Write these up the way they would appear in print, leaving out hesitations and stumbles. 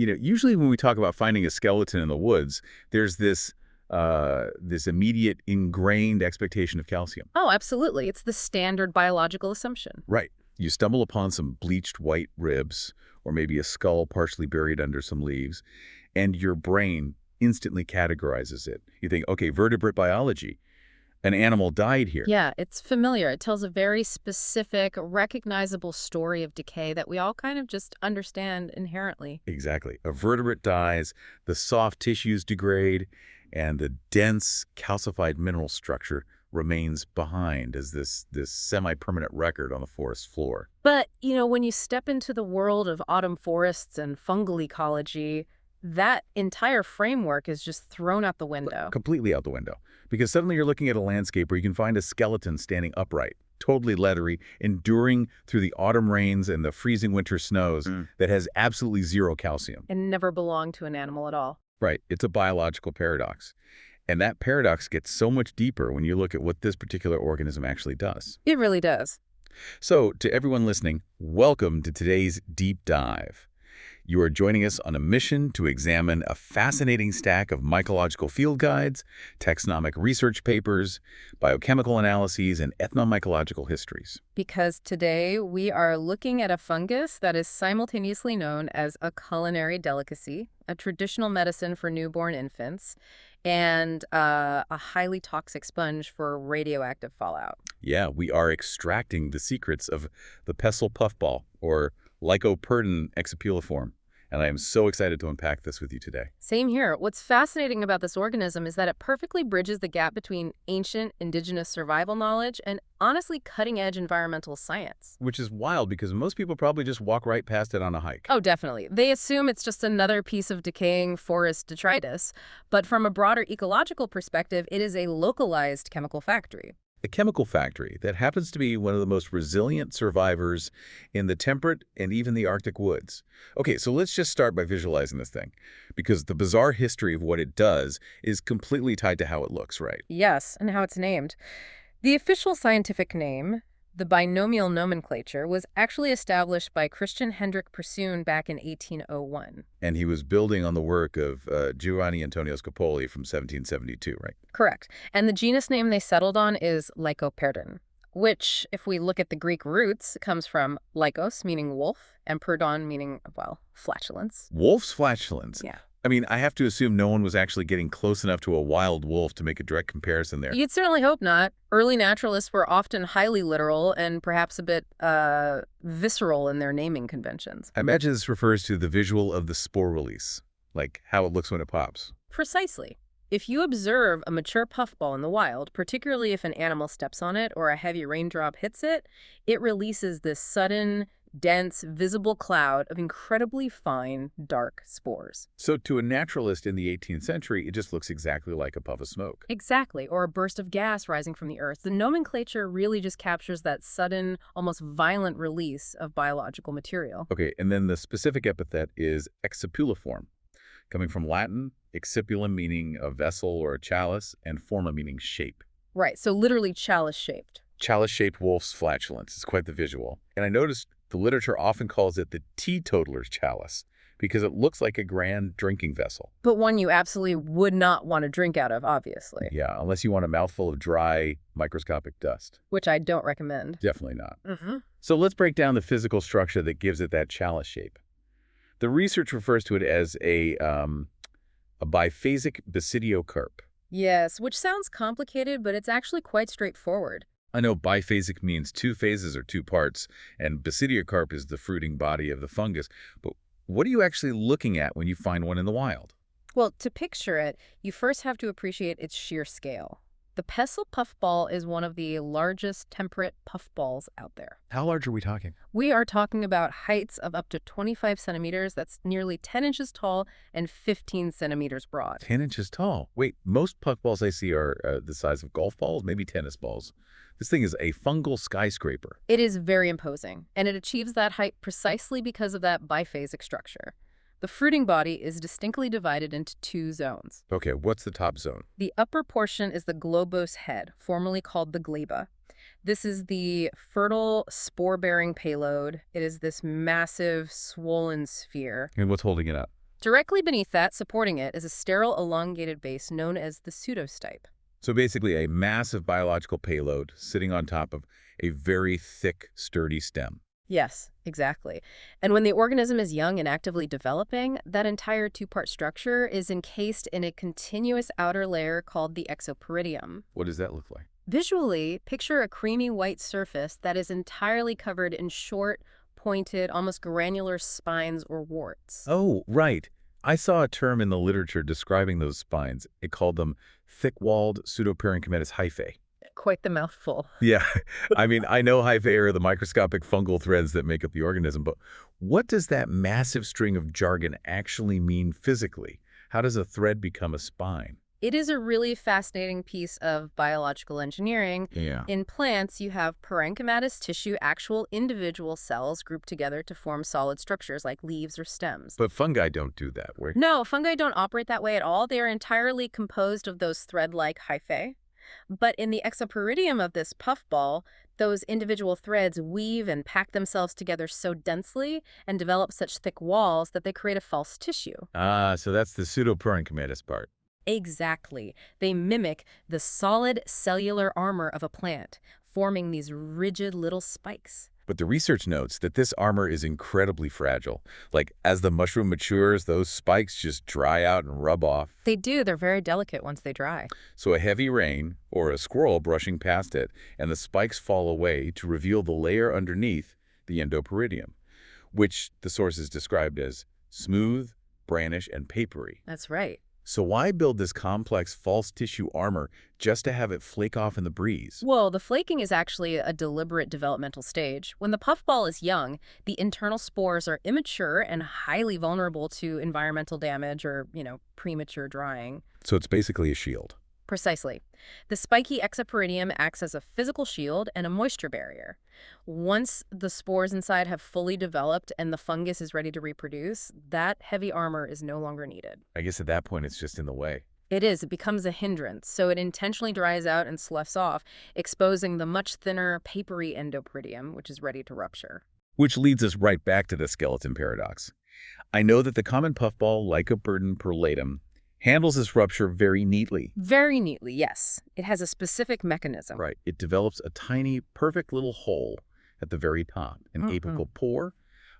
Usually when we talk about finding a skeleton in the woods, there's this immediate ingrained expectation of calcium. Oh, absolutely. It's the standard biological assumption. Right. You stumble upon some bleached white ribs, or maybe a skull partially buried under some leaves, and your brain instantly categorizes it. You think, okay, vertebrate biology. An animal died here. Yeah, it's familiar. It tells a very specific, recognizable story of decay that we all kind of just understand inherently. Exactly. A vertebrate dies, the soft tissues degrade, and the dense calcified mineral structure remains behind as this semi-permanent record on the forest floor. But, when you step into the world of autumn forests and fungal ecology, that entire framework is just thrown out the window. Completely out the window. Because suddenly you're looking at a landscape where you can find a skeleton standing upright, totally leathery, enduring through the autumn rains and the freezing winter snows that has absolutely zero calcium. And never belonged to an animal at all. Right. It's a biological paradox. And that paradox gets so much deeper when you look at what this particular organism actually does. It really does. So, to everyone listening, welcome to today's deep dive. You are joining us on a mission to examine a fascinating stack of mycological field guides, taxonomic research papers, biochemical analyses, and ethnomycological histories. Because today we are looking at a fungus that is simultaneously known as a culinary delicacy, a traditional medicine for newborn infants, and a highly toxic sponge for radioactive fallout. Yeah, we are extracting the secrets of the Pestle Puffball, or Lycoperdon excipuliforme. And I am so excited to unpack this with you today. Same here. What's fascinating about this organism is that it perfectly bridges the gap between ancient indigenous survival knowledge and honestly cutting-edge environmental science. Which is wild because most people probably just walk right past it on a hike. Oh, definitely. They assume it's just another piece of decaying forest detritus, but from a broader ecological perspective, it is a localized chemical factory. A chemical factory that happens to be one of the most resilient survivors in the temperate and even the Arctic woods. Okay, so let's just start by visualizing this thing, because the bizarre history of what it does is completely tied to how it looks, right? Yes, and how it's named. The official scientific name, the binomial nomenclature, was actually established by Christian Hendrik Persoon back in 1801. And he was building on the work of Giovanni Antonio Scopoli from 1772, right? Correct. And the genus name they settled on is Lycoperdon, which, if we look at the Greek roots, comes from lycos, meaning wolf, and perdon, meaning, well, flatulence. Wolf's flatulence? Yeah. I mean, I have to assume no one was actually getting close enough to a wild wolf to make a direct comparison there. You'd certainly hope not. Early naturalists were often highly literal and perhaps a bit visceral in their naming conventions. I imagine this refers to the visual of the spore release, like how it looks when it pops. Precisely. If you observe a mature puffball in the wild, particularly if an animal steps on it or a heavy raindrop hits it, it releases this sudden, dense, visible cloud of incredibly fine, dark spores. So to a naturalist in the 18th century, it just looks exactly like a puff of smoke. Exactly, or a burst of gas rising from the earth. The nomenclature really just captures that sudden, almost violent release of biological material. Okay, and then the specific epithet is excipuliforme, coming from Latin, excipulum meaning a vessel or a chalice, and forma meaning shape. Right, so literally chalice-shaped. Chalice-shaped wolf's flatulence is quite the visual. And I noticed the literature often calls it the teetotaler's chalice because it looks like a grand drinking vessel. But one you absolutely would not want to drink out of, obviously. Yeah, unless you want a mouthful of dry, microscopic dust. Which I don't recommend. Definitely not. Mm-hmm. So let's break down the physical structure that gives it that chalice shape. The research refers to it as a biphasic basidiocarp. Yes, which sounds complicated, but it's actually quite straightforward. I know biphasic means two phases or two parts, and basidiocarp is the fruiting body of the fungus. But what are you actually looking at when you find one in the wild? Well, to picture it, you first have to appreciate its sheer scale. The Pestle Puffball is one of the largest temperate puffballs out there. How large are we talking? We are talking about heights of up to 25 centimeters. That's nearly 10 inches tall and 15 centimeters broad. 10 inches tall. Wait, most puffballs I see are the size of golf balls, maybe tennis balls. This thing is a fungal skyscraper. It is very imposing, and it achieves that height precisely because of that biphasic structure. The fruiting body is distinctly divided into two zones. Okay, what's the top zone? The upper portion is the globose head, formerly called the gleba. This is the fertile spore-bearing payload. It is this massive, swollen sphere. And what's holding it up? Directly beneath that, supporting it, is a sterile elongated base known as the pseudostype. So basically a massive biological payload sitting on top of a very thick, sturdy stem. Yes, exactly. And when the organism is young and actively developing, that entire two-part structure is encased in a continuous outer layer called the exoperidium. What does that look like? Visually, picture a creamy white surface that is entirely covered in short, pointed, almost granular spines or warts. Oh, right. I saw a term in the literature describing those spines. It called them thick-walled pseudoparenchymatous hyphae. Quite the mouthful. Yeah, I mean, I know hyphae are the microscopic fungal threads that make up the organism, but what does that massive string of jargon actually mean physically? How does a thread become a spine? It is a really fascinating piece of biological engineering. Yeah. In plants, you have parenchymatous tissue, actual individual cells grouped together to form solid structures like leaves or stems. But fungi don't do that. No, fungi don't operate that way at all. They are entirely composed of those thread-like hyphae. But in the exoperidium of this puffball, those individual threads weave and pack themselves together so densely and develop such thick walls that they create a false tissue. Ah, so that's the pseudoparenchymatous part. Exactly. They mimic the solid cellular armor of a plant, forming these rigid little spikes. But the research notes that this armor is incredibly fragile. Like, as the mushroom matures, those spikes just dry out and rub off. They do. They're very delicate once they dry. So a heavy rain, or a squirrel brushing past it, and the spikes fall away to reveal the layer underneath, the endoperidium, which the sources described as smooth, brownish, and papery. That's right. So why build this complex false tissue armor just to have it flake off in the breeze? Well, the flaking is actually a deliberate developmental stage. When the puffball is young, the internal spores are immature and highly vulnerable to environmental damage or, premature drying. So it's basically a shield. Precisely. The spiky exoperidium acts as a physical shield and a moisture barrier. Once the spores inside have fully developed and the fungus is ready to reproduce, that heavy armor is no longer needed. I guess at that point it's just in the way. It is. It becomes a hindrance, so it intentionally dries out and sloughs off, exposing the much thinner, papery endoperidium, which is ready to rupture. Which leads us right back to the skeleton paradox. I know that the common puffball, Lycoperdon perlatum, handles this rupture very neatly. Very neatly, yes. It has a specific mechanism. Right. It develops a tiny, perfect little hole at the very top, an apical pore.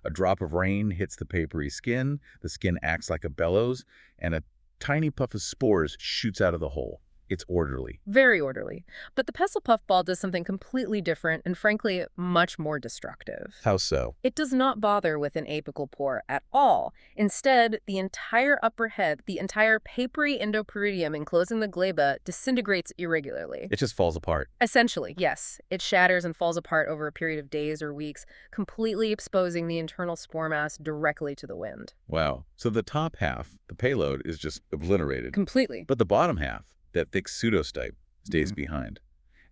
A drop of rain hits the papery skin, the skin acts like a bellows, and a tiny puff of spores shoots out of the hole. It's orderly. Very orderly. But the pestle puffball does something completely different and, frankly, much more destructive. How so? It does not bother with an apical pore at all. Instead, the entire upper head, the entire papery endoperidium enclosing the gleba, disintegrates irregularly. It just falls apart. Essentially, yes. It shatters and falls apart over a period of days or weeks, completely exposing the internal spore mass directly to the wind. Wow. So the top half, the payload, is just obliterated. Completely. But the bottom half, that thick pseudostype, stays behind.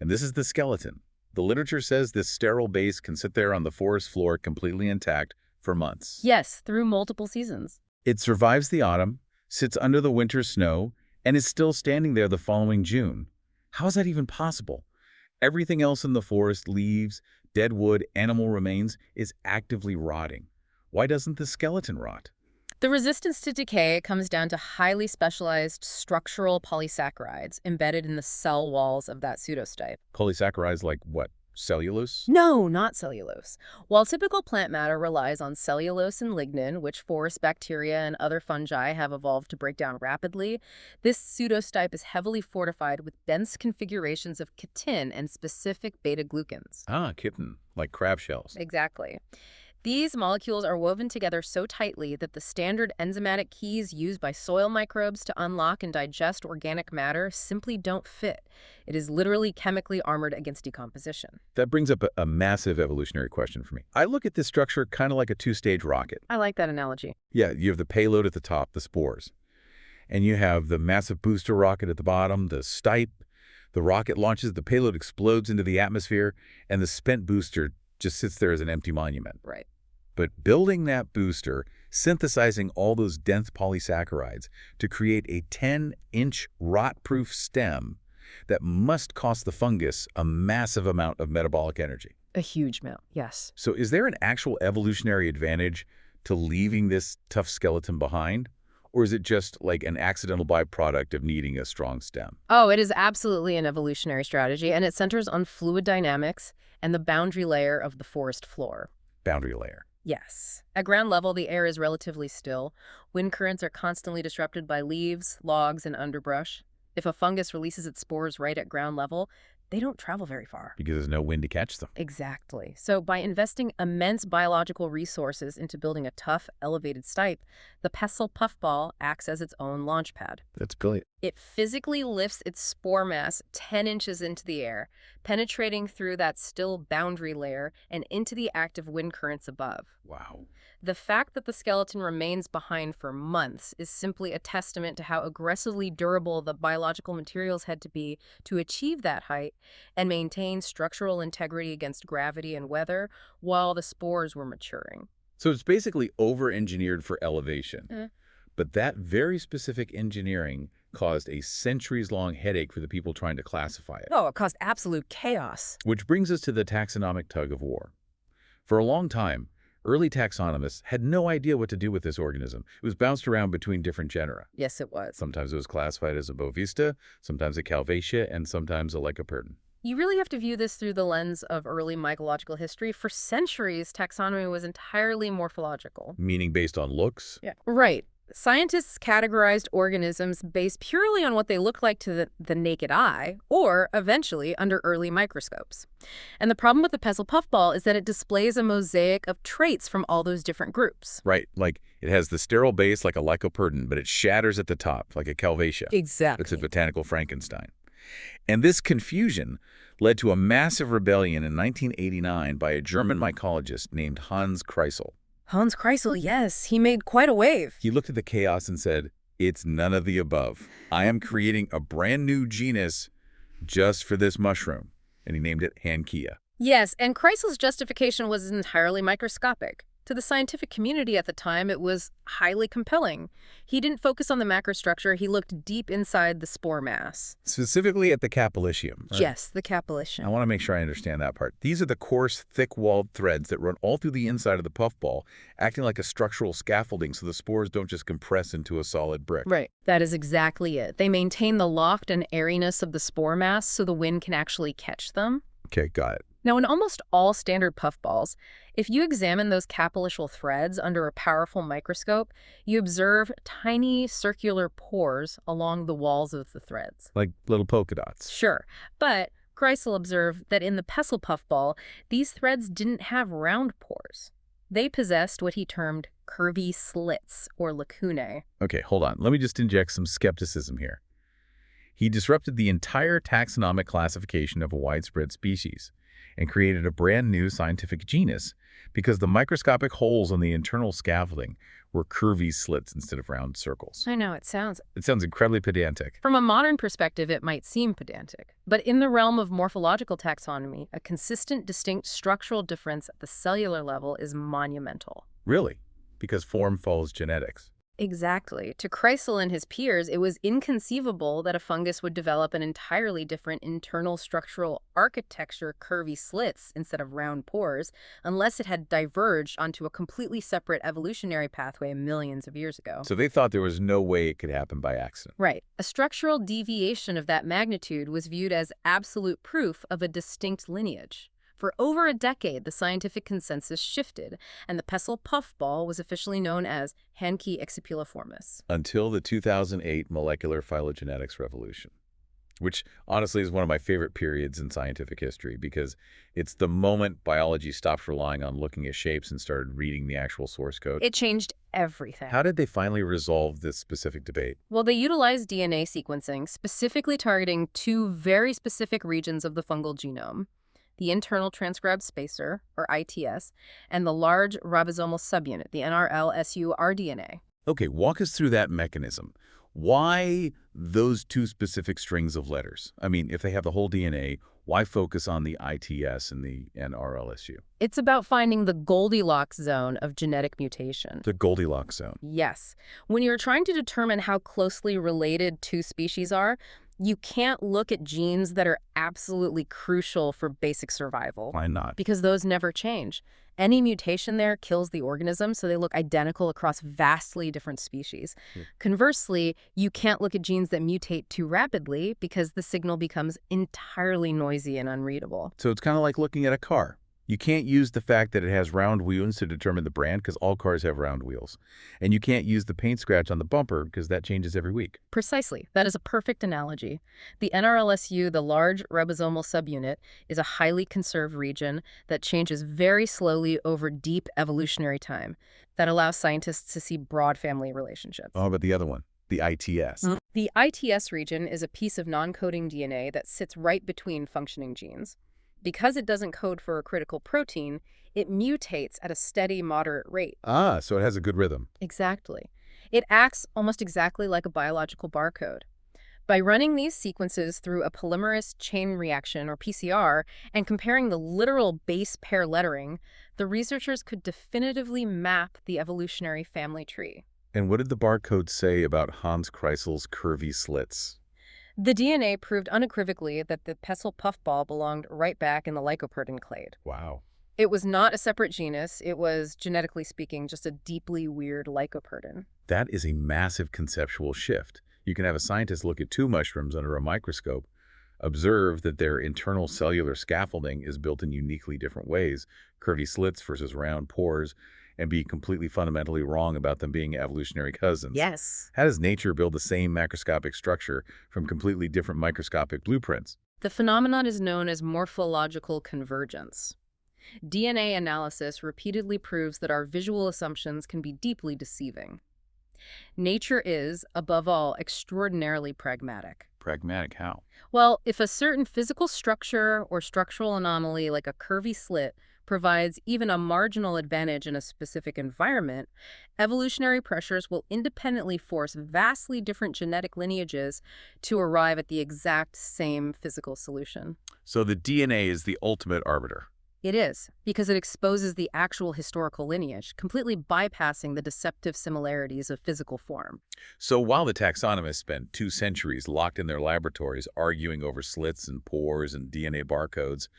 And this is the skeleton. The literature says this sterile base can sit there on the forest floor completely intact for months. Yes, through multiple seasons. It survives the autumn, sits under the winter snow, and is still standing there the following June. How is that even possible? Everything else in the forest, leaves, dead wood, animal remains, is actively rotting. Why doesn't the skeleton rot? The resistance to decay comes down to highly specialized structural polysaccharides embedded in the cell walls of that pseudostype. Polysaccharides like what? Cellulose? No, not cellulose. While typical plant matter relies on cellulose and lignin, which forest bacteria and other fungi have evolved to break down rapidly, this pseudostype is heavily fortified with dense configurations of chitin and specific beta-glucans. Ah, chitin, like crab shells. Exactly. These molecules are woven together so tightly that the standard enzymatic keys used by soil microbes to unlock and digest organic matter simply don't fit. It is literally chemically armored against decomposition. That brings up a massive evolutionary question for me. I look at this structure kind of like a two-stage rocket. I like that analogy. Yeah, you have the payload at the top, the spores. And you have the massive booster rocket at the bottom, the stype. The rocket launches, the payload explodes into the atmosphere, and the spent booster just sits there as an empty monument. Right. But building that booster, synthesizing all those dense polysaccharides to create a 10-inch rot-proof stem that must cost the fungus a massive amount of metabolic energy. A huge amount, yes. So is there an actual evolutionary advantage to leaving this tough skeleton behind? Or is it just like an accidental byproduct of needing a strong stem? Oh, it is absolutely an evolutionary strategy, and it centers on fluid dynamics and the boundary layer of the forest floor. Boundary layer. Yes. At ground level, the air is relatively still. Wind currents are constantly disrupted by leaves, logs, and underbrush. If a fungus releases its spores right at ground level, they don't travel very far. Because there's no wind to catch them. Exactly. So by investing immense biological resources into building a tough, elevated stipe, the pestle puffball acts as its own launch pad. That's brilliant. It physically lifts its spore mass 10 inches into the air, penetrating through that still boundary layer and into the active wind currents above. Wow. The fact that the skeleton remains behind for months is simply a testament to how aggressively durable the biological materials had to be to achieve that height and maintain structural integrity against gravity and weather while the spores were maturing. So it's basically over-engineered for elevation. But that very specific engineering caused a centuries-long headache for the people trying to classify it. Oh, it caused absolute chaos. Which brings us to the taxonomic tug-of-war. For a long time, early taxonomists had no idea what to do with this organism. It was bounced around between different genera. Yes, it was. Sometimes it was classified as a bovista, sometimes a calvatia, and sometimes a lycoperdon. You really have to view this through the lens of early mycological history. For centuries, taxonomy was entirely morphological. Meaning based on looks? Yeah. Right. Scientists categorized organisms based purely on what they look like to the naked eye, or eventually under early microscopes. And the problem with the pestle puffball is that it displays a mosaic of traits from all those different groups. Right, like it has the sterile base like a lycoperdon, but it shatters at the top like a calvatia. Exactly. It's a botanical Frankenstein. And this confusion led to a massive rebellion in 1989 by a German mycologist named Hans Kreisel. Hans Kreisel, yes, he made quite a wave. He looked at the chaos and said, "It's none of the above. I am creating a brand new genus just for this mushroom." And he named it Hankia. Yes, and Kreisel's justification was entirely microscopic. To the scientific community at the time, it was highly compelling. He didn't focus on the macrostructure, he looked deep inside the spore mass. Specifically at the capillicium. Right? Yes, the capillicium. I want to make sure I understand that part. These are the coarse, thick-walled threads that run all through the inside of the puffball, acting like a structural scaffolding so the spores don't just compress into a solid brick. Right. That is exactly it. They maintain the loft and airiness of the spore mass so the wind can actually catch them. Okay, got it. Now, in almost all standard puffballs, if you examine those capillicial threads under a powerful microscope, you observe tiny circular pores along the walls of the threads. Like little polka dots. Sure, but Kreisel observed that in the pestle puffball, these threads didn't have round pores. They possessed what he termed curvy slits, or lacunae. Okay, hold on. Let me just inject some skepticism here. He disrupted the entire taxonomic classification of a widespread species and created a brand new scientific genus because the microscopic holes on the internal scaffolding were curvy slits instead of round circles. I know, it sounds incredibly pedantic. From a modern perspective, it might seem pedantic. But in the realm of morphological taxonomy, a consistent, distinct structural difference at the cellular level is monumental. Really? Because form follows genetics. Exactly. To Kreisel and his peers, it was inconceivable that a fungus would develop an entirely different internal structural architecture, curvy slits instead of round pores, unless it had diverged onto a completely separate evolutionary pathway millions of years ago. So they thought there was no way it could happen by accident. Right. A structural deviation of that magnitude was viewed as absolute proof of a distinct lineage. For over a decade, the scientific consensus shifted, and the pestle puffball was officially known as Hankia excipuliforme. Until the 2008 molecular phylogenetics revolution, which honestly is one of my favorite periods in scientific history because it's the moment biology stopped relying on looking at shapes and started reading the actual source code. It changed everything. How did they finally resolve this specific debate? Well, they utilized DNA sequencing, specifically targeting two very specific regions of the fungal genome: the internal transcribed spacer, or ITS, and the large ribosomal subunit, the NRL-SU-rDNA. Okay, walk us through that mechanism. Why those two specific strings of letters? I mean, if they have the whole DNA, why focus on the ITS and the NRLSU? It's about finding the Goldilocks zone of genetic mutation. The Goldilocks zone. Yes. When you're trying to determine how closely related two species are, You can't look at genes that are absolutely crucial for basic survival Why not? because those never change. Any mutation there kills the organism, so they look identical across vastly different species. Conversely, you can't look at genes that mutate too rapidly because the signal becomes entirely noisy and unreadable. So it's kind of like looking at a car. You can't use the fact that it has round wheels to determine the brand because all cars have round wheels. And you can't use the paint scratch on the bumper because that changes every week. Precisely. That is a perfect analogy. The NRLSU, the large ribosomal subunit, is a highly conserved region that changes very slowly over deep evolutionary time that allows scientists to see broad family relationships. Oh, but the other one, the ITS. The ITS region is a piece of non-coding DNA that sits right between functioning genes. Because it doesn't code for a critical protein, it mutates at a steady, moderate rate. Ah, so it has a good rhythm. Exactly. It acts almost exactly like a biological barcode. By running these sequences through a polymerase chain reaction, or PCR, and comparing the literal base pair lettering, the researchers could definitively map the evolutionary family tree. And what did the barcode say about Hans Kreisel's curvy slits? The DNA proved unequivocally that the Pestle Puffball belonged right back in the Lycoperdon clade. Wow. It was not a separate genus. It was, genetically speaking, just a deeply weird Lycoperdon. That is a massive conceptual shift. You can have a scientist look at two mushrooms under a microscope, observe that their internal cellular scaffolding is built in uniquely different ways, curvy slits versus round pores, and be completely fundamentally wrong about them being evolutionary cousins. Yes. How does nature build the same macroscopic structure from completely different microscopic blueprints? The phenomenon is known as morphological convergence. DNA analysis repeatedly proves that our visual assumptions can be deeply deceiving. Nature is, above all, extraordinarily pragmatic. Pragmatic how? Well, if a certain physical structure or structural anomaly like a curvy slit provides even a marginal advantage in a specific environment, evolutionary pressures will independently force vastly different genetic lineages to arrive at the exact same physical solution. So the DNA is the ultimate arbiter. It is, because it exposes the actual historical lineage, completely bypassing the deceptive similarities of physical form. So while the taxonomists spent 2 centuries locked in their laboratories arguing over slits and pores and DNA barcodes,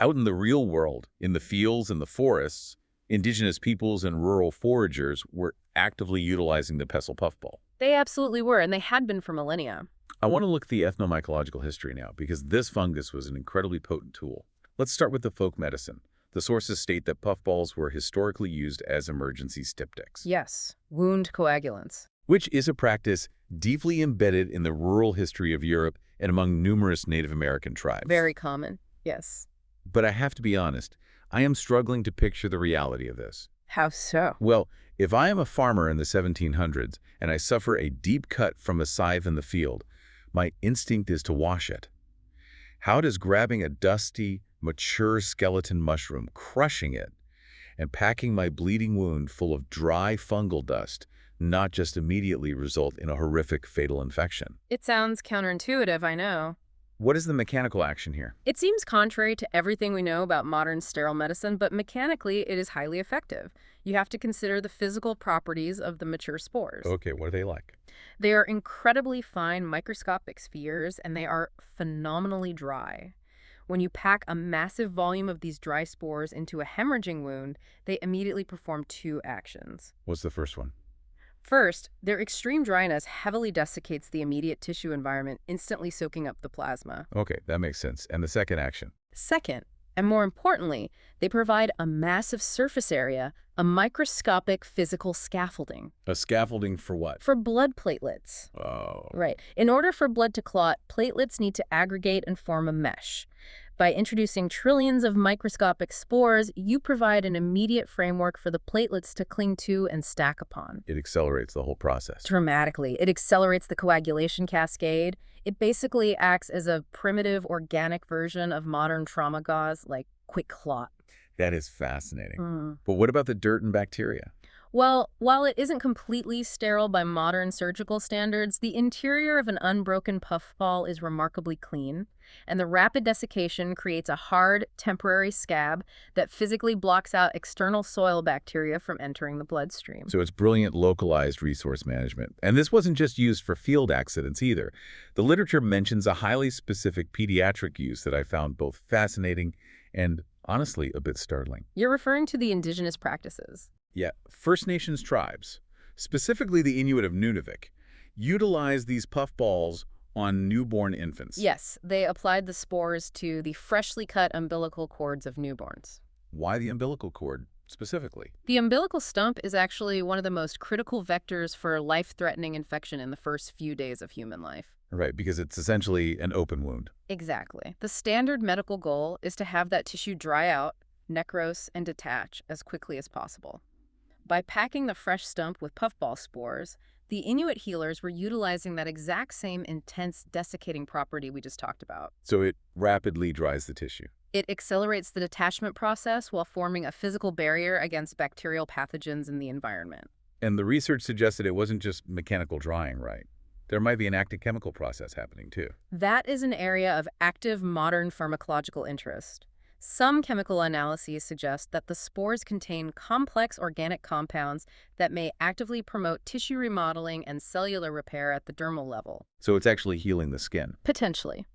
out in the real world, in the fields and the forests, indigenous peoples and rural foragers were actively utilizing the Pestle Puffball. They absolutely were, and they had been for millennia. I want to look at the ethnomycological history now, because this fungus was an incredibly potent tool. Let's start with the folk medicine. The sources state that puffballs were historically used as emergency styptics. Yes, wound coagulants. Which is a practice deeply embedded in the rural history of Europe and among numerous Native American tribes. Very common, yes. But I have to be honest, I am struggling to picture the reality of this. How so? Well, if I am a farmer in the 1700s and I suffer a deep cut from a scythe in the field, my instinct is to wash it. How does grabbing a dusty, mature skeleton mushroom, crushing it, and packing my bleeding wound full of dry fungal dust not just immediately result in a horrific fatal infection? It sounds counterintuitive, I know. What is the mechanical action here? It seems contrary to everything we know about modern sterile medicine, but mechanically it is highly effective. You have to consider the physical properties of the mature spores. Okay, what are they like? They are incredibly fine microscopic spheres, and they are phenomenally dry. When you pack a massive volume of these dry spores into a hemorrhaging wound, they immediately perform 2 actions. What's the first one? First, their extreme dryness heavily desiccates the immediate tissue environment, instantly soaking up the plasma. Okay, that makes sense. And the second action? Second, and more importantly, they provide a massive surface area, a microscopic physical scaffolding. A scaffolding for what? For blood platelets. Oh. Right. In order for blood to clot, platelets need to aggregate and form a mesh. By introducing trillions of microscopic spores, you provide an immediate framework for the platelets to cling to and stack upon. It accelerates the whole process. Dramatically. It accelerates the coagulation cascade. It basically acts as a primitive organic version of modern trauma gauze, like quick clot. That is fascinating. But what about the dirt and bacteria? Well, while it isn't completely sterile by modern surgical standards, the interior of an unbroken puffball is remarkably clean, and the rapid desiccation creates a hard, temporary scab that physically blocks out external soil bacteria from entering the bloodstream. So it's brilliant localized resource management. And this wasn't just used for field accidents either. The literature mentions a highly specific pediatric use that I found both fascinating and, honestly, a bit startling. You're referring to the indigenous practices. Yeah, First Nations tribes, specifically the Inuit of Nunavik, utilize these puffballs on newborn infants. Yes, they applied the spores to the freshly cut umbilical cords of newborns. Why the umbilical cord specifically? The umbilical stump is actually one of the most critical vectors for life-threatening infection in the first few days of human life. Right, because it's essentially an open wound. Exactly. The standard medical goal is to have that tissue dry out, necrose, and detach as quickly as possible. By packing the fresh stump with puffball spores, the Inuit healers were utilizing that exact same intense desiccating property we just talked about. So it rapidly dries the tissue. It accelerates the detachment process while forming a physical barrier against bacterial pathogens in the environment. And the research suggested it wasn't just mechanical drying, right? There might be an active chemical process happening too. That is an area of active modern pharmacological interest. Some chemical analyses suggest that the spores contain complex organic compounds that may actively promote tissue remodeling and cellular repair at the dermal level. So it's actually healing the skin. Potentially.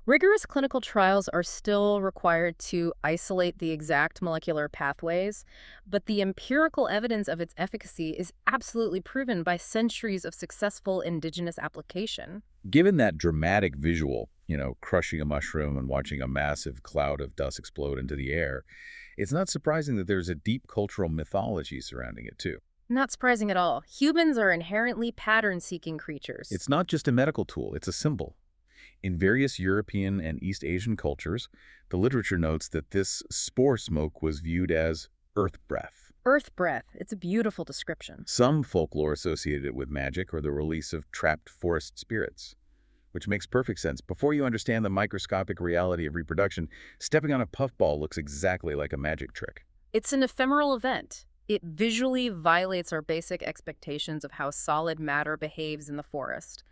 Rigorous clinical trials are still required to isolate the exact molecular pathways, but the empirical evidence of its efficacy is absolutely proven by centuries of successful indigenous application. Given that dramatic visual, crushing a mushroom and watching a massive cloud of dust explode into the air, it's not surprising that there's a deep cultural mythology surrounding it too. Not surprising at all. Humans are inherently pattern-seeking creatures. It's not just a medical tool, it's a symbol. In various European and East Asian cultures, the literature notes that this spore smoke was viewed as earth breath. Earth breath. It's a beautiful description. Some folklore associated it with magic or the release of trapped forest spirits, which makes perfect sense. Before you understand the microscopic reality of reproduction, stepping on a puffball looks exactly like a magic trick. It's an ephemeral event. It visually violates our basic expectations of how solid matter behaves in the forest.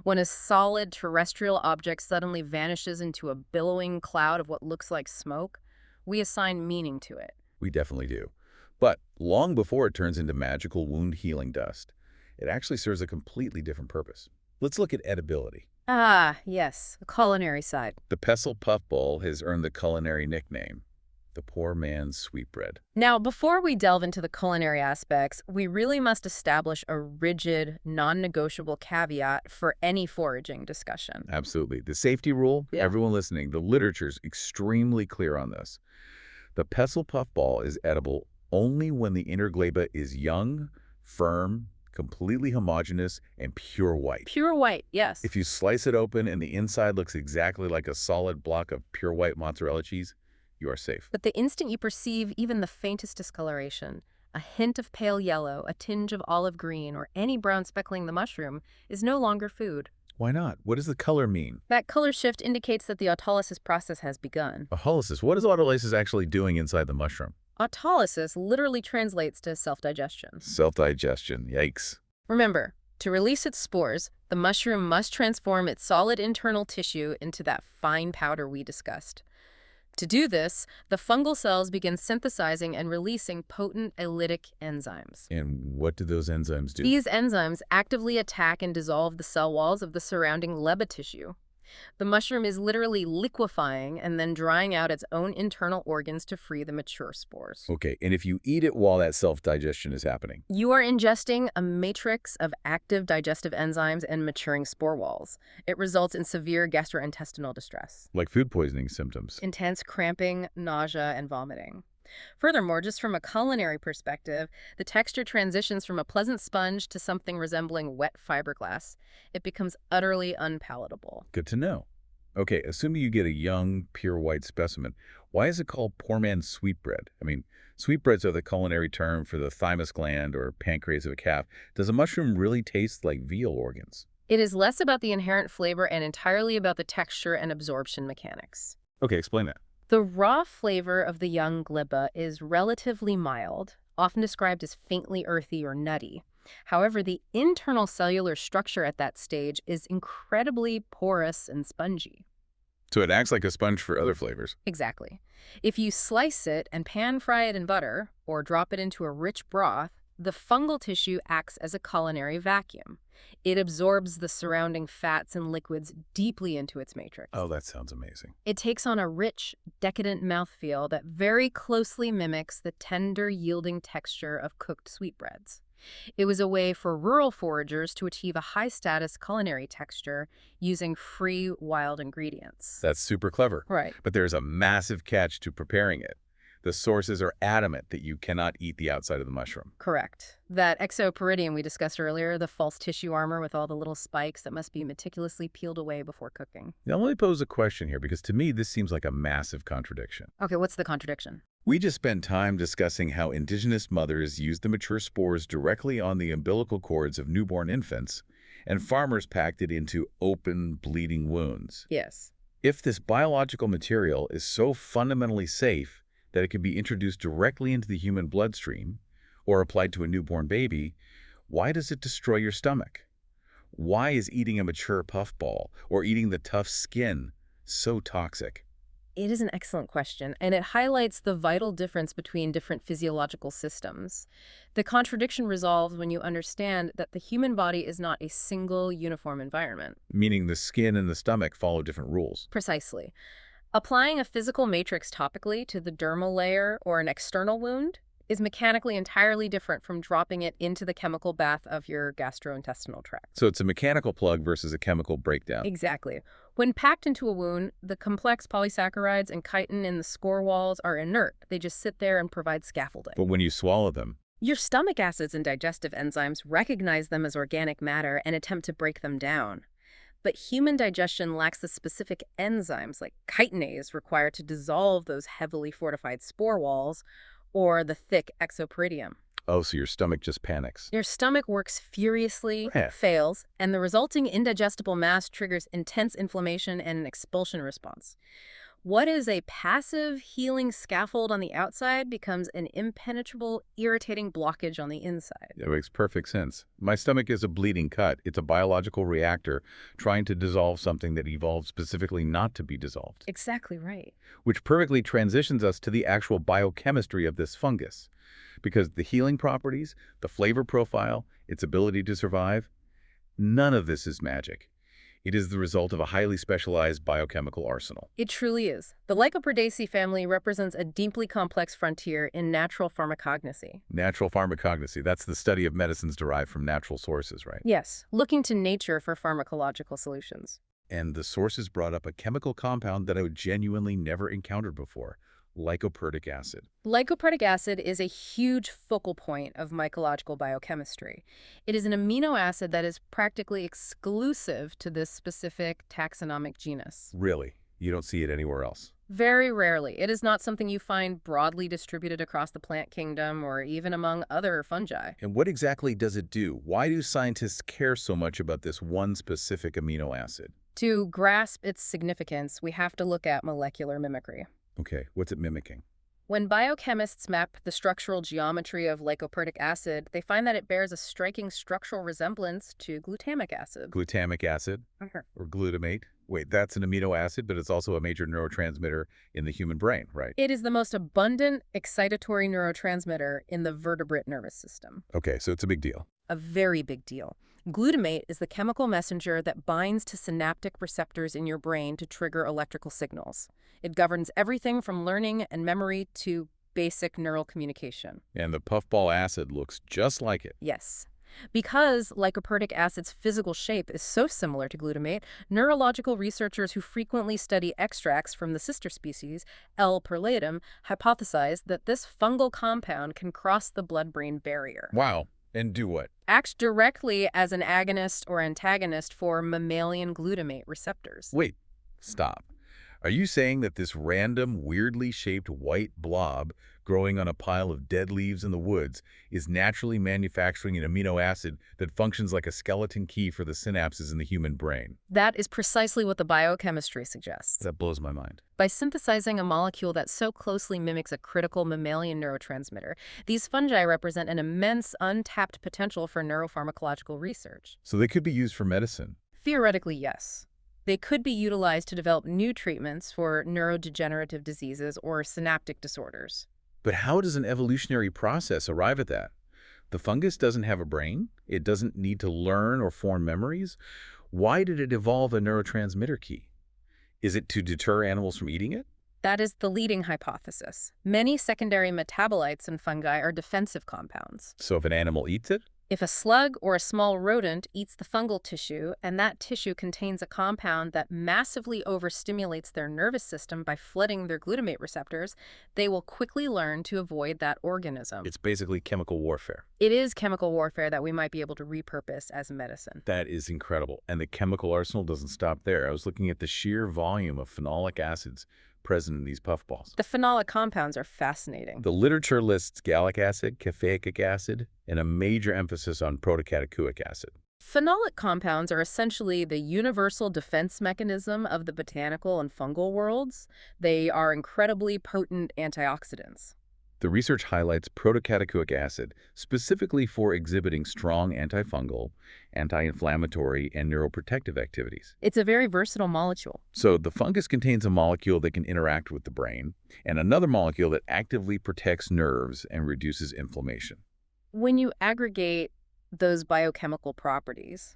When a solid terrestrial object suddenly vanishes into a billowing cloud of what looks like smoke, we assign meaning to it. We definitely do. But long before it turns into magical wound-healing dust, it actually serves a completely different purpose. Let's look at edibility. Ah, yes, the culinary side. The Pestle Puffball has earned the culinary nickname, the poor man's sweetbread. Now, before we delve into the culinary aspects, we really must establish a rigid, non-negotiable caveat for any foraging discussion. Absolutely. The safety rule, everyone listening, the literature's extremely clear on this. The Pestle Puffball is edible only when the inner gleba is young, firm, completely homogeneous, and pure white. Pure white, yes. If you slice it open and the inside looks exactly like a solid block of pure white mozzarella cheese, you are safe. But the instant you perceive even the faintest discoloration, a hint of pale yellow, a tinge of olive green, or any brown speckling the mushroom is no longer food. Why not? What does the color mean? That color shift indicates that the autolysis process has begun. Autolysis. What is autolysis actually doing inside the mushroom? Autolysis literally translates to self-digestion. Self-digestion. Yikes. Remember, to release its spores, the mushroom must transform its solid internal tissue into that fine powder we discussed. To do this, the fungal cells begin synthesizing and releasing potent lytic enzymes. And what do those enzymes do? These enzymes actively attack and dissolve the cell walls of the surrounding leba tissue. The mushroom is literally liquefying and then drying out its own internal organs to free the mature spores. Okay, and if you eat it while that self-digestion is happening? You are ingesting a matrix of active digestive enzymes and maturing spore walls. It results in severe gastrointestinal distress. Like food poisoning symptoms. Intense cramping, nausea, and vomiting. Furthermore, just from a culinary perspective, the texture transitions from a pleasant sponge to something resembling wet fiberglass. It becomes utterly unpalatable. Good to know. Okay, assuming you get a young, pure white specimen, why is it called poor man's sweetbread? I mean, sweetbreads are the culinary term for the thymus gland or pancreas of a calf. Does a mushroom really taste like veal organs? It is less about the inherent flavor and entirely about the texture and absorption mechanics. Okay, explain that. The raw flavor of the young gleba is relatively mild, often described as faintly earthy or nutty. However, the internal cellular structure at that stage is incredibly porous and spongy. So it acts like a sponge for other flavors. Exactly. If you slice it and pan-fry it in butter or drop it into a rich broth, the fungal tissue acts as a culinary vacuum. It absorbs the surrounding fats and liquids deeply into its matrix. Oh, that sounds amazing. It takes on a rich, decadent mouthfeel that very closely mimics the tender, yielding texture of cooked sweetbreads. It was a way for rural foragers to achieve a high-status culinary texture using free, wild ingredients. That's super clever. Right. But there's a massive catch to preparing it. The sources are adamant that you cannot eat the outside of the mushroom. Correct. That exoperidium we discussed earlier, the false tissue armor with all the little spikes that must be meticulously peeled away before cooking. Now, let me pose a question here, because to me, this seems like a massive contradiction. Okay, what's the contradiction? We just spent time discussing how indigenous mothers use the mature spores directly on the umbilical cords of newborn infants, and farmers packed it into open, bleeding wounds. Yes. If this biological material is so fundamentally safe that it can be introduced directly into the human bloodstream or applied to a newborn baby, why does it destroy your stomach? Why is eating a mature puffball or eating the tough skin so toxic? It is an excellent question, and it highlights the vital difference between different physiological systems. The contradiction resolves when you understand that the human body is not a single uniform environment. Meaning the skin and the stomach follow different rules. Precisely. Applying a physical matrix topically to the dermal layer or an external wound is mechanically entirely different from dropping it into the chemical bath of your gastrointestinal tract. So it's a mechanical plug versus a chemical breakdown. Exactly. When packed into a wound, the complex polysaccharides and chitin in the spore walls are inert. They just sit there and provide scaffolding. But when you swallow them, Your stomach acids and digestive enzymes recognize them as organic matter and attempt to break them down. But human digestion lacks the specific enzymes like chitinase required to dissolve those heavily fortified spore walls or the thick exoperidium. oh, so your stomach just panics. Your stomach works furiously, Yeah. fails, and the resulting indigestible mass triggers intense inflammation and an expulsion response. What is a passive healing scaffold on the outside becomes an impenetrable, irritating blockage on the inside. That makes perfect sense. My stomach is a bleeding cut. It's a biological reactor trying to dissolve something that evolved specifically not to be dissolved. Exactly right. Which perfectly transitions us to the actual biochemistry of this fungus. Because the healing properties, the flavor profile, its ability to survive, none of this is magic. It is the result of a highly specialized biochemical arsenal. It truly is. The Lycoperdaceae family represents a deeply complex frontier in natural pharmacognosy. Natural pharmacognosy, that's the study of medicines derived from natural sources, right? Yes, looking to nature for pharmacological solutions. And the sources brought up a chemical compound that I would genuinely never encountered before, lycoperdic acid. Lycoperdic acid is a huge focal point of mycological biochemistry. It is an amino acid that is practically exclusive to this specific taxonomic genus. Really? You don't see it anywhere else? Very rarely. It is not something you find broadly distributed across the plant kingdom or even among other fungi. And what exactly does it do? Why do scientists care so much about this one specific amino acid? To grasp its significance, we have to look at molecular mimicry. Okay, what's it mimicking? When biochemists map the structural geometry of lycoperdic acid, they find that it bears a striking structural resemblance to glutamic acid. Glutamic acid or glutamate? Wait, that's an amino acid, but it's also a major neurotransmitter in the human brain, right? It is the most abundant excitatory neurotransmitter in the vertebrate nervous system. Okay, so it's a big deal. A very big deal. Glutamate is the chemical messenger that binds to synaptic receptors in your brain to trigger electrical signals. It governs everything from learning and memory to basic neural communication. And the puffball acid looks just like it. Yes. Because lycoperdic acid's physical shape is so similar to glutamate, neurological researchers who frequently study extracts from the sister species, L. perlatum, hypothesize that this fungal compound can cross the blood-brain barrier. Wow. And do what? Acts directly as an agonist or antagonist for mammalian glutamate receptors. Wait, stop. Are you saying that this random, weirdly shaped white blob growing on a pile of dead leaves in the woods is naturally manufacturing an amino acid that functions like a skeleton key for the synapses in the human brain? That is precisely what the biochemistry suggests. That blows my mind. By synthesizing a molecule that so closely mimics a critical mammalian neurotransmitter, these fungi represent an immense untapped potential for neuropharmacological research. So they could be used for medicine. Theoretically, yes. They could be utilized to develop new treatments for neurodegenerative diseases or synaptic disorders. But how does an evolutionary process arrive at that? The fungus doesn't have a brain. It doesn't need to learn or form memories. Why did it evolve a neurotransmitter key? Is it to deter animals from eating it? That is the leading hypothesis. Many secondary metabolites in fungi are defensive compounds. So if an animal eats it? If a slug or a small rodent eats the fungal tissue, and that tissue contains a compound that massively overstimulates their nervous system by flooding their glutamate receptors, they will quickly learn to avoid that organism. It's basically chemical warfare. It is chemical warfare that we might be able to repurpose as medicine. That is incredible. And the chemical arsenal doesn't stop there. I was looking at the sheer volume of phenolic acids present in these puffballs. The phenolic compounds are fascinating. The literature lists gallic acid, caffeic acid, and a major emphasis on protocatechuic acid. Phenolic compounds are essentially the universal defense mechanism of the botanical and fungal worlds. They are incredibly potent antioxidants. The research highlights protocatechuic acid specifically for exhibiting strong antifungal, anti-inflammatory, and neuroprotective activities. It's a very versatile molecule. So the fungus contains a molecule that can interact with the brain and another molecule that actively protects nerves and reduces inflammation. When you aggregate those biochemical properties,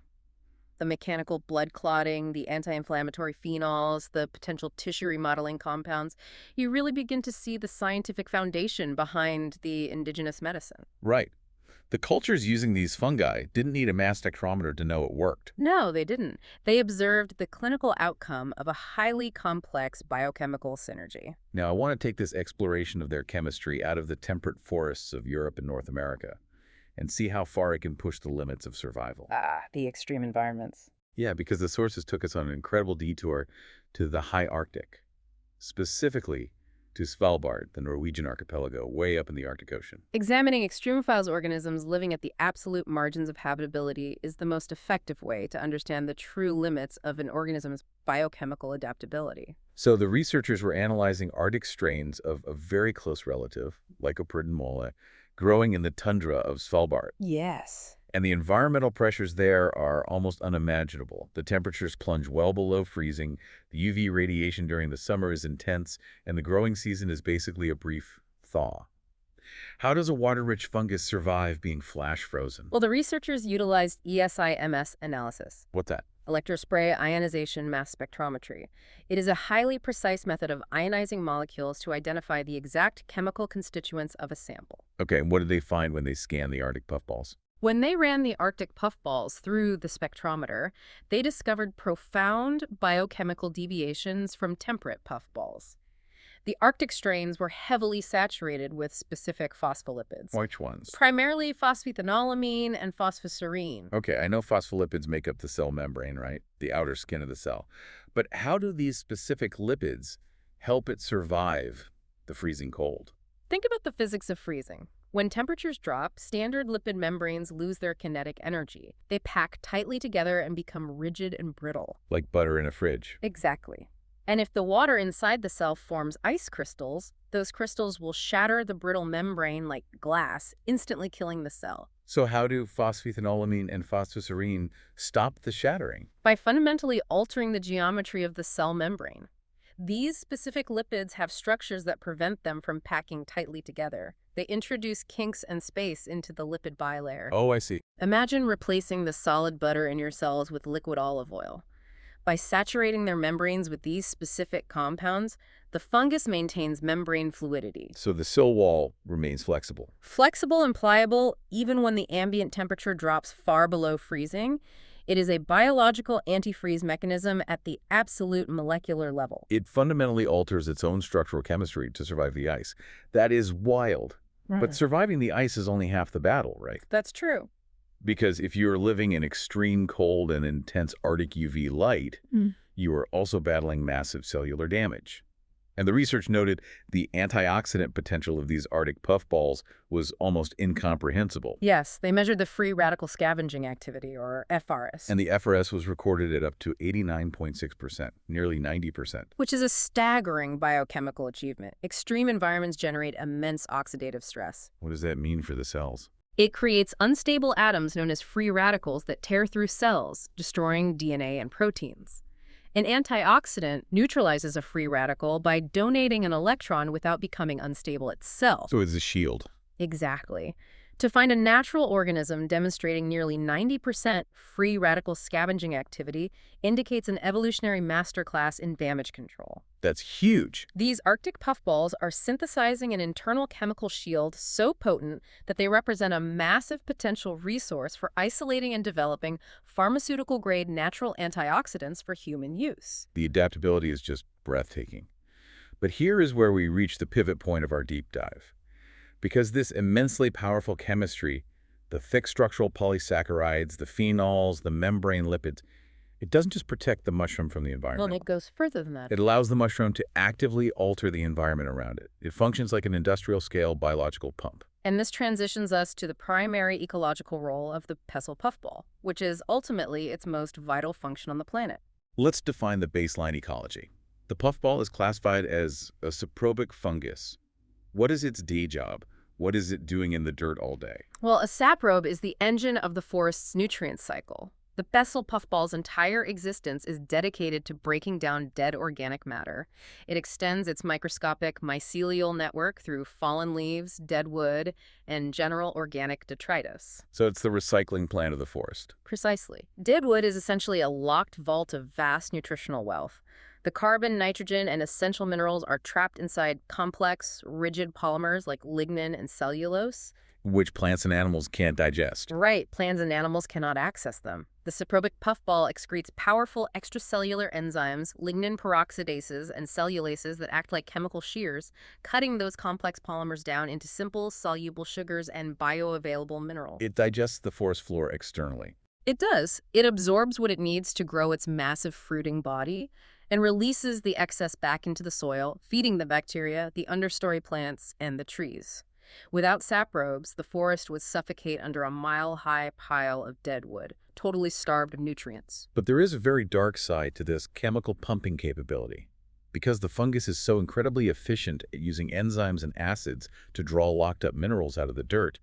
the mechanical blood clotting, the anti-inflammatory phenols, the potential tissue remodeling compounds, you really begin to see the scientific foundation behind the indigenous medicine. Right. The cultures using these fungi didn't need a mass spectrometer to know it worked. No, they didn't. They observed the clinical outcome of a highly complex biochemical synergy. Now, I want to take this exploration of their chemistry out of the temperate forests of Europe and North America and see how far it can push the limits of survival. The extreme environments. Yeah, because the sources took us on an incredible detour to the high Arctic, specifically to Svalbard, the Norwegian archipelago, way up in the Arctic Ocean. Examining extremophiles organisms living at the absolute margins of habitability is the most effective way to understand the true limits of an organism's biochemical adaptability. So the researchers were analyzing Arctic strains of a very close relative, Lycoperdon, growing in the tundra of Svalbard. Yes. And the environmental pressures there are almost unimaginable. The temperatures plunge well below freezing, the UV radiation during the summer is intense, and the growing season is basically a brief thaw. How does a water-rich fungus survive being flash frozen? Well, the researchers utilized ESIMS analysis. What's that? Electrospray ionization mass spectrometry. It is a highly precise method of ionizing molecules to identify the exact chemical constituents of a sample. Okay, and what did they find when they scanned the Arctic puffballs? When they ran the Arctic puffballs through the spectrometer, they discovered profound biochemical deviations from temperate puffballs. The Arctic strains were heavily saturated with specific phospholipids. Which ones? Primarily phosphethanolamine and phosphoserine. Okay, I know phospholipids make up the cell membrane, right? The outer skin of the cell. But how do these specific lipids help it survive the freezing cold? Think about the physics of freezing. When temperatures drop, standard lipid membranes lose their kinetic energy. They pack tightly together and become rigid and brittle. Like butter in a fridge. Exactly. And if the water inside the cell forms ice crystals, those crystals will shatter the brittle membrane like glass, instantly killing the cell. So how do phosphethanolamine and phosphoserine stop the shattering? By fundamentally altering the geometry of the cell membrane. These specific lipids have structures that prevent them from packing tightly together. They introduce kinks and space into the lipid bilayer. Oh, I see. Imagine replacing the solid butter in your cells with liquid olive oil. By saturating their membranes with these specific compounds, the fungus maintains membrane fluidity. So the cell wall remains flexible. Flexible and pliable even when the ambient temperature drops far below freezing. It is a biological antifreeze mechanism at the absolute molecular level. It fundamentally alters its own structural chemistry to survive the ice. That is wild. But surviving the ice is only half the battle, right? That's true. Because if you're living in extreme cold and intense Arctic UV light, you are also battling massive cellular damage. And the research noted the antioxidant potential of these Arctic puffballs was almost incomprehensible. Yes, they measured the free radical scavenging activity, or FRS, And the FRS was recorded at up to 89.6%, nearly 90%. which is a staggering biochemical achievement. Extreme environments generate immense oxidative stress. What does that mean for the cells? It creates unstable atoms known as free radicals that tear through cells, destroying DNA and proteins. An antioxidant neutralizes a free radical by donating an electron without becoming unstable itself. So it's a shield. Exactly. To find a natural organism demonstrating nearly 90% free radical scavenging activity indicates an evolutionary masterclass in damage control. That's huge. These Arctic puffballs are synthesizing an internal chemical shield so potent that they represent a massive potential resource for isolating and developing pharmaceutical-grade natural antioxidants for human use. The adaptability is just breathtaking. But here is where we reach the pivot point of our deep dive. Because this immensely powerful chemistry, the thick structural polysaccharides, the phenols, the membrane lipids, it doesn't just protect the mushroom from the environment. Well, it goes further than that. It allows the mushroom to actively alter the environment around it. It functions like an industrial-scale biological pump. And this transitions us to the primary ecological role of the Pestle Puffball, which is ultimately its most vital function on the planet. Let's define the baseline ecology. The puffball is classified as a saprobic fungus. What is its day job? What is it doing in the dirt all day? Well, a saprobe is the engine of the forest's nutrient cycle. The Pestle Puffball's entire existence is dedicated to breaking down dead organic matter. It extends its microscopic mycelial network through fallen leaves, dead wood, and general organic detritus. So it's the recycling plant of the forest. Precisely. Dead wood is essentially a locked vault of vast nutritional wealth. The carbon, nitrogen, and essential minerals are trapped inside complex, rigid polymers like lignin and cellulose. Which plants and animals can't digest. Right, plants and animals cannot access them. The saprobic puffball excretes powerful extracellular enzymes, lignin peroxidases, and cellulases that act like chemical shears, cutting those complex polymers down into simple, soluble sugars and bioavailable minerals. It digests the forest floor externally. It does. It absorbs what it needs to grow its massive fruiting body and releases the excess back into the soil, feeding the bacteria, the understory plants, and the trees. Without saprobes, the forest would suffocate under a mile-high pile of dead wood, totally starved of nutrients. But there is a very dark side to this chemical pumping capability. Because the fungus is so incredibly efficient at using enzymes and acids to draw locked-up minerals out of the dirt,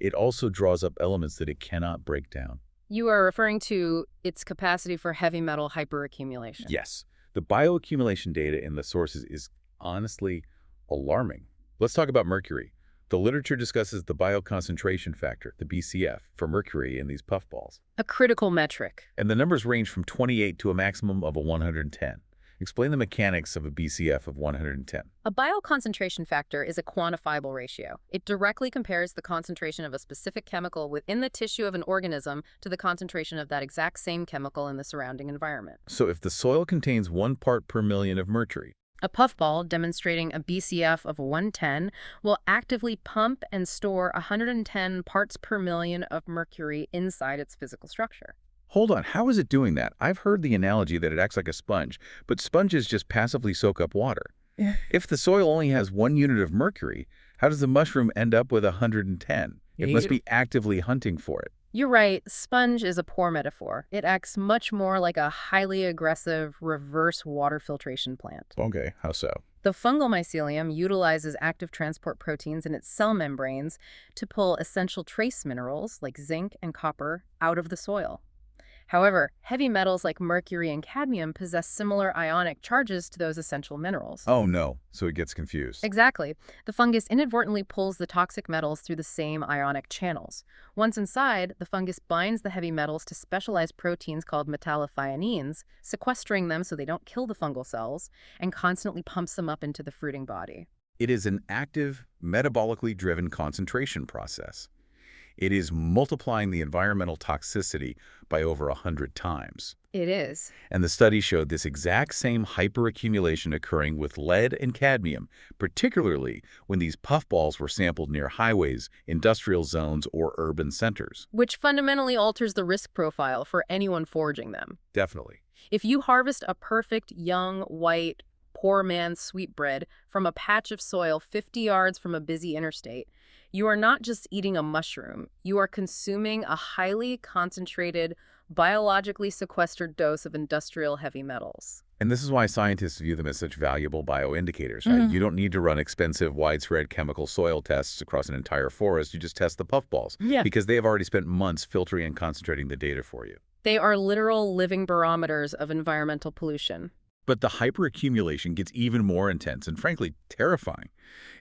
it also draws up elements that it cannot break down. You are referring to its capacity for heavy metal hyperaccumulation. Yes. The bioaccumulation data in the sources is honestly alarming. Let's talk about mercury. The literature discusses the bioconcentration factor, the BCF, for mercury in these puffballs. A critical metric. And the numbers range from 28 to a maximum of 110. Explain the mechanics of a BCF of 110. A bioconcentration factor is a quantifiable ratio. It directly compares the concentration of a specific chemical within the tissue of an organism to the concentration of that exact same chemical in the surrounding environment. So if the soil contains 1 part per million of mercury, a puffball demonstrating a BCF of 110 will actively pump and store 110 parts per million of mercury inside its physical structure. Hold on, how is it doing that? I've heard the analogy that it acts like a sponge, but sponges just passively soak up water. Yeah. If the soil only has 1 unit of mercury, how does the mushroom end up with 110? It must be actively hunting for it. You're right. Sponge is a poor metaphor. It acts much more like a highly aggressive reverse water filtration plant. Okay, how so? The fungal mycelium utilizes active transport proteins in its cell membranes to pull essential trace minerals like zinc and copper out of the soil. However, heavy metals like mercury and cadmium possess similar ionic charges to those essential minerals. Oh no, so it gets confused. Exactly. The fungus inadvertently pulls the toxic metals through the same ionic channels. Once inside, the fungus binds the heavy metals to specialized proteins called metallothioneins, sequestering them so they don't kill the fungal cells, and constantly pumps them up into the fruiting body. It is an active, metabolically driven concentration process. It is multiplying the environmental toxicity by over 100 times. It is. And the study showed this exact same hyperaccumulation occurring with lead and cadmium, particularly when these puffballs were sampled near highways, industrial zones, or urban centers. Which fundamentally alters the risk profile for anyone foraging them. Definitely. If you harvest a perfect, young, white, poor man's sweetbread from a patch of soil 50 yards from a busy interstate, you are not just eating a mushroom, you are consuming a highly concentrated, biologically sequestered dose of industrial heavy metals. And this is why scientists view them as such valuable bioindicators, right? You don't need to run expensive, widespread chemical soil tests across an entire forest. You just test the puffballs. Yeah. Because they have already spent months filtering and concentrating the data for you. They are literal living barometers of environmental pollution. But the hyperaccumulation gets even more intense and, frankly, terrifying.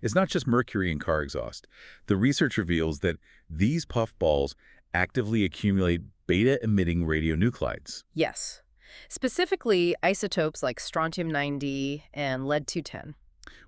It's not just mercury and car exhaust. The research reveals that these puffballs actively accumulate beta-emitting radionuclides. Yes. Specifically, isotopes like strontium-90 and lead-210.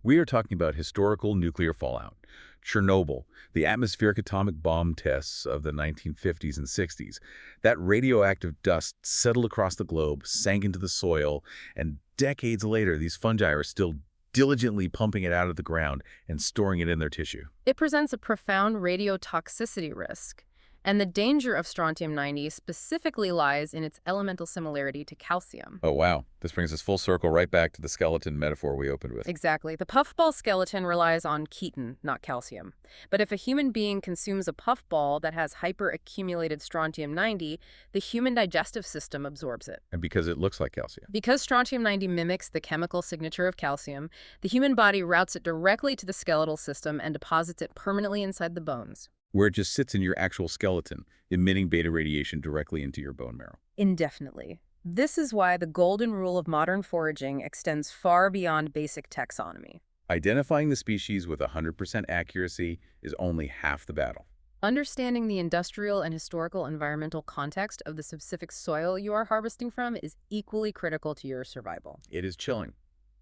We are talking about historical nuclear fallout. Chernobyl, the atmospheric atomic bomb tests of the 1950s and 60s. That radioactive dust settled across the globe, sank into the soil, and decades later, these fungi are still diligently pumping it out of the ground and storing it in their tissue. It presents a profound radiotoxicity risk. And the danger of strontium-90 specifically lies in its elemental similarity to calcium. Oh, wow. This brings us full circle right back to the skeleton metaphor we opened with. Exactly. The puffball skeleton relies on chitin, not calcium. But if a human being consumes a puffball that has hyperaccumulated strontium-90, the human digestive system absorbs it. And because it looks like calcium. Because strontium-90 mimics the chemical signature of calcium, the human body routes it directly to the skeletal system and deposits it permanently inside the bones. Where it just sits in your actual skeleton, emitting beta radiation directly into your bone marrow. Indefinitely. This is why the golden rule of modern foraging extends far beyond basic taxonomy. Identifying the species with 100% accuracy is only half the battle. Understanding the industrial and historical environmental context of the specific soil you are harvesting from is equally critical to your survival. It is chilling.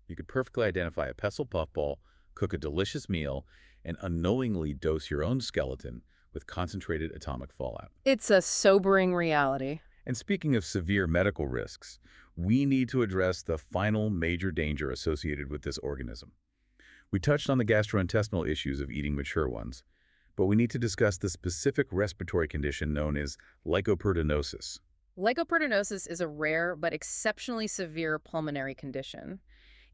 You could perfectly identify a pestle puffball, cook a delicious meal, and unknowingly dose your own skeleton with concentrated atomic fallout. It's a sobering reality. And speaking of severe medical risks, we need to address the final major danger associated with this organism. We touched on the gastrointestinal issues of eating mature ones, but we need to discuss the specific respiratory condition known as lycoperdonosis. Lycoperdonosis is a rare but exceptionally severe pulmonary condition.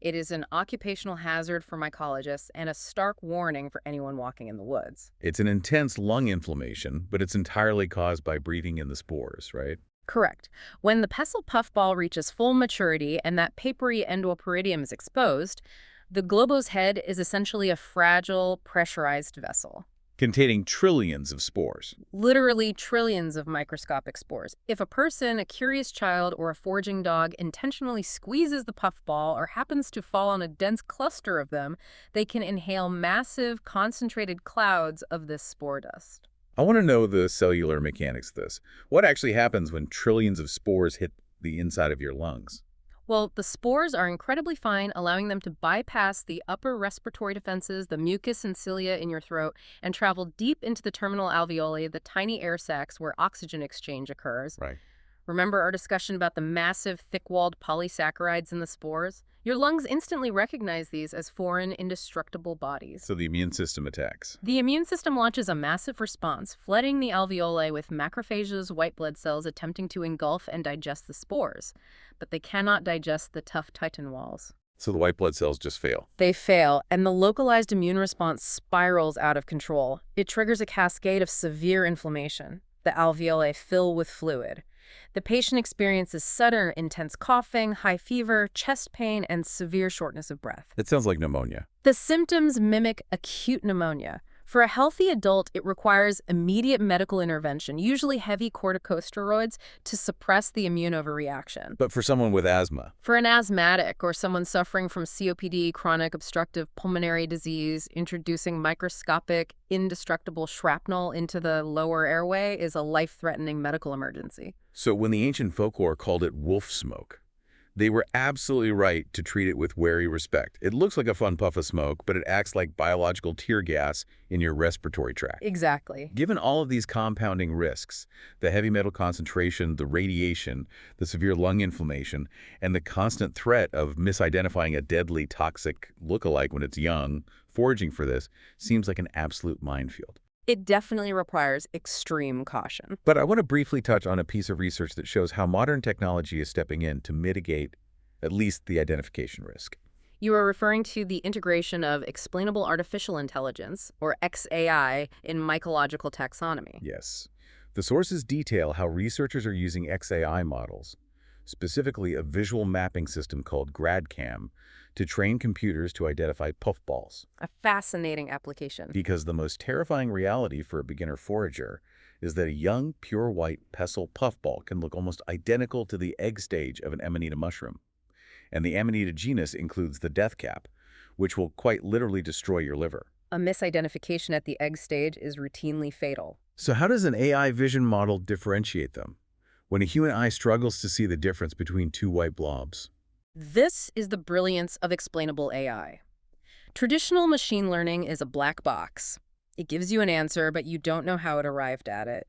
It is an occupational hazard for mycologists and a stark warning for anyone walking in the woods. It's an intense lung inflammation, but it's entirely caused by breathing in the spores, right? Correct. When the pestle puffball reaches full maturity and that papery endoperidium is exposed, the globo's head is essentially a fragile, pressurized vessel. Containing trillions of spores. Literally trillions of microscopic spores. If a person, a curious child, or a foraging dog intentionally squeezes the puffball or happens to fall on a dense cluster of them, they can inhale massive, concentrated clouds of this spore dust. I want to know the cellular mechanics of this. What actually happens when trillions of spores hit the inside of your lungs? Well, the spores are incredibly fine, allowing them to bypass the upper respiratory defenses, the mucus and cilia in your throat, and travel deep into the terminal alveoli, the tiny air sacs where oxygen exchange occurs. Right. Remember our discussion about the massive, thick-walled polysaccharides in the spores? Your lungs instantly recognize these as foreign, indestructible bodies. So the immune system attacks. The immune system launches a massive response, flooding the alveoli with macrophages, white blood cells attempting to engulf and digest the spores. But they cannot digest the tough chitin walls. So the white blood cells just fail. They fail, and the localized immune response spirals out of control. It triggers a cascade of severe inflammation. The alveoli fill with fluid. The patient experiences sudden, intense coughing, high fever, chest pain, and severe shortness of breath. It sounds like pneumonia. The symptoms mimic acute pneumonia. For a healthy adult, it requires immediate medical intervention, usually heavy corticosteroids, to suppress the immune overreaction. But for someone with asthma? For an asthmatic or someone suffering from COPD, chronic obstructive pulmonary disease, introducing microscopic, indestructible shrapnel into the lower airway is a life-threatening medical emergency. So when the ancient folklore called it wolf smoke, They were absolutely right to treat it with wary respect. It looks like a fun puff of smoke, but it acts like biological tear gas in your respiratory tract. Exactly. Given all of these compounding risks, the heavy metal concentration, the radiation, the severe lung inflammation, and the constant threat of misidentifying a deadly toxic lookalike when it's young, foraging for this seems like an absolute minefield. It definitely requires extreme caution. But I want to briefly touch on a piece of research that shows how modern technology is stepping in to mitigate at least the identification risk. You are referring to the integration of explainable artificial intelligence, or XAI, in mycological taxonomy. Yes. The sources detail how researchers are using XAI models, specifically a visual mapping system called GradCam, to train computers to identify puffballs. A fascinating application. Because the most terrifying reality for a beginner forager is that a young, pure white pestle puffball can look almost identical to the egg stage of an Amanita mushroom. And the Amanita genus includes the death cap, which will quite literally destroy your liver. A misidentification at the egg stage is routinely fatal. So how does an AI vision model differentiate them when a human eye struggles to see the difference between two white blobs? This is the brilliance of explainable AI. Traditional machine learning is a black box. It gives you an answer, but you don't know how it arrived at it.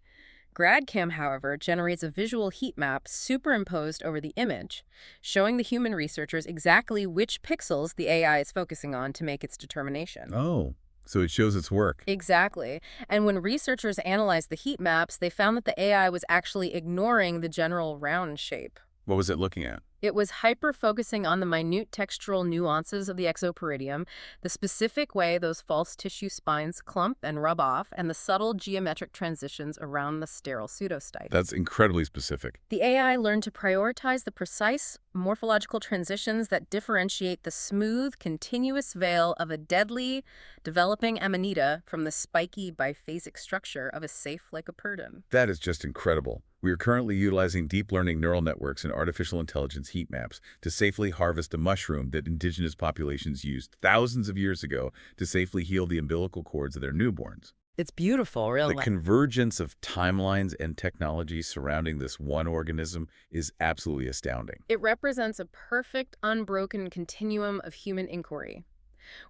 GradCam, however, generates a visual heat map superimposed over the image, showing the human researchers exactly which pixels the AI is focusing on to make its determination. Oh, so it shows its work. Exactly. And when researchers analyzed the heat maps, they found that the AI was actually ignoring the general round shape. What was it looking at? It was hyper-focusing on the minute textural nuances of the exoperidium, the specific way those false tissue spines clump and rub off, and the subtle geometric transitions around the sterile pseudostype. That's incredibly specific. The AI learned to prioritize the precise morphological transitions that differentiate the smooth, continuous veil of a deadly, developing amanita from the spiky biphasic structure of a safe lycoperdon. That is just incredible. We are currently utilizing deep learning neural networks and artificial intelligence heat maps to safely harvest a mushroom that indigenous populations used thousands of years ago to safely heal the umbilical cords of their newborns. It's beautiful, really. The convergence of timelines and technology surrounding this one organism is absolutely astounding. It represents a perfect, unbroken continuum of human inquiry.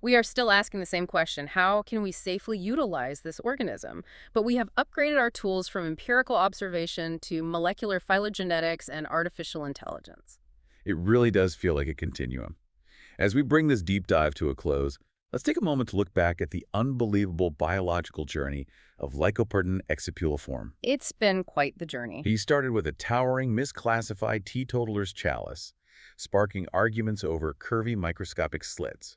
We are still asking the same question: how can we safely utilize this organism? But we have upgraded our tools from empirical observation to molecular phylogenetics and artificial intelligence. It really does feel like a continuum. As we bring this deep dive to a close, let's take a moment to look back at the unbelievable biological journey of Lycoperdon excipuliforme. It's been quite the journey. He started with a towering, misclassified teetotaler's chalice, sparking arguments over curvy microscopic slits.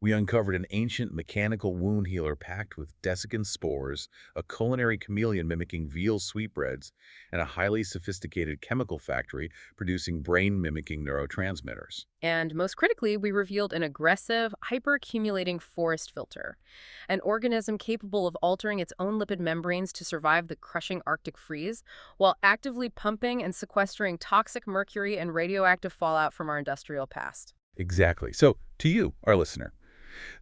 We uncovered an ancient mechanical wound healer packed with desiccant spores, a culinary chameleon mimicking veal sweetbreads, and a highly sophisticated chemical factory producing brain-mimicking neurotransmitters. And most critically, we revealed an aggressive, hyper-accumulating forest filter, an organism capable of altering its own lipid membranes to survive the crushing Arctic freeze, while actively pumping and sequestering toxic mercury and radioactive fallout from our industrial past. Exactly. So, to you, our listener,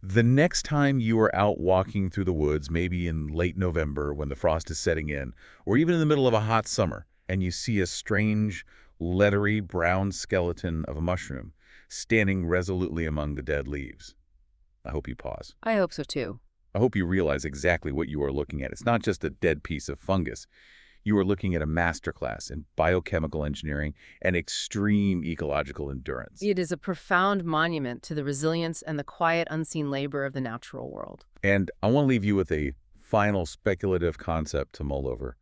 the next time you are out walking through the woods, maybe in late November when the frost is setting in, or even in the middle of a hot summer, and you see a strange, leathery brown skeleton of a mushroom standing resolutely among the dead leaves, I hope you pause. I hope so too. I hope you realize exactly what you are looking at. It's not just a dead piece of fungus. You are looking at a masterclass in biochemical engineering and extreme ecological endurance. It is a profound monument to the resilience and the quiet, unseen labor of the natural world. And I want to leave you with a final speculative concept to mull over.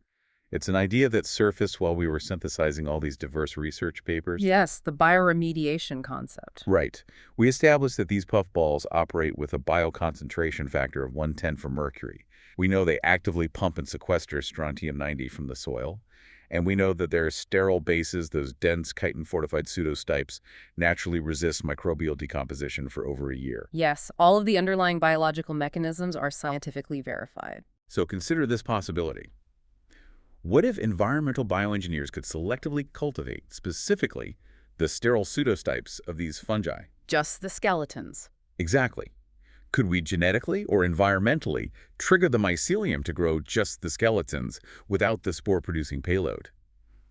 It's an idea that surfaced while we were synthesizing all these diverse research papers. Yes, the bioremediation concept. Right. We established that these puffballs operate with a bioconcentration factor of 110 for mercury. We know they actively pump and sequester strontium-90 from the soil. And we know that their sterile bases, those dense chitin-fortified pseudostipes, naturally resist microbial decomposition for over a year. Yes, all of the underlying biological mechanisms are scientifically verified. So consider this possibility. What if environmental bioengineers could selectively cultivate, specifically, the sterile pseudostipes of these fungi? Just the skeletons. Exactly. Could we genetically or environmentally trigger the mycelium to grow just the skeletons without the spore-producing payload?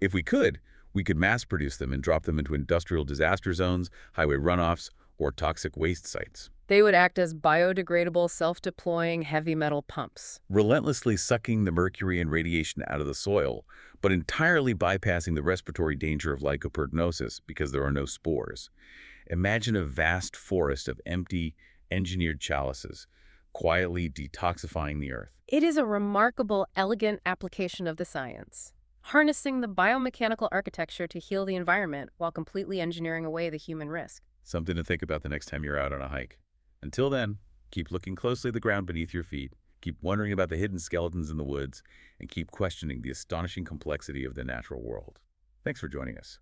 If we could, We could mass produce them and drop them into industrial disaster zones, highway runoffs, or toxic waste sites, They would act as biodegradable, self-deploying heavy metal pumps. relentlessly sucking the mercury and radiation out of the soil, but entirely bypassing the respiratory danger of lycoperdonosis because there are no spores. Imagine a vast forest of empty, engineered chalices, quietly detoxifying the earth. It is a remarkable, elegant application of the science, harnessing the biomechanical architecture to heal the environment while completely engineering away the human risk. Something to think about the next time you're out on a hike. Until then, keep looking closely at the ground beneath your feet, keep wondering about the hidden skeletons in the woods, and keep questioning the astonishing complexity of the natural world. Thanks for joining us.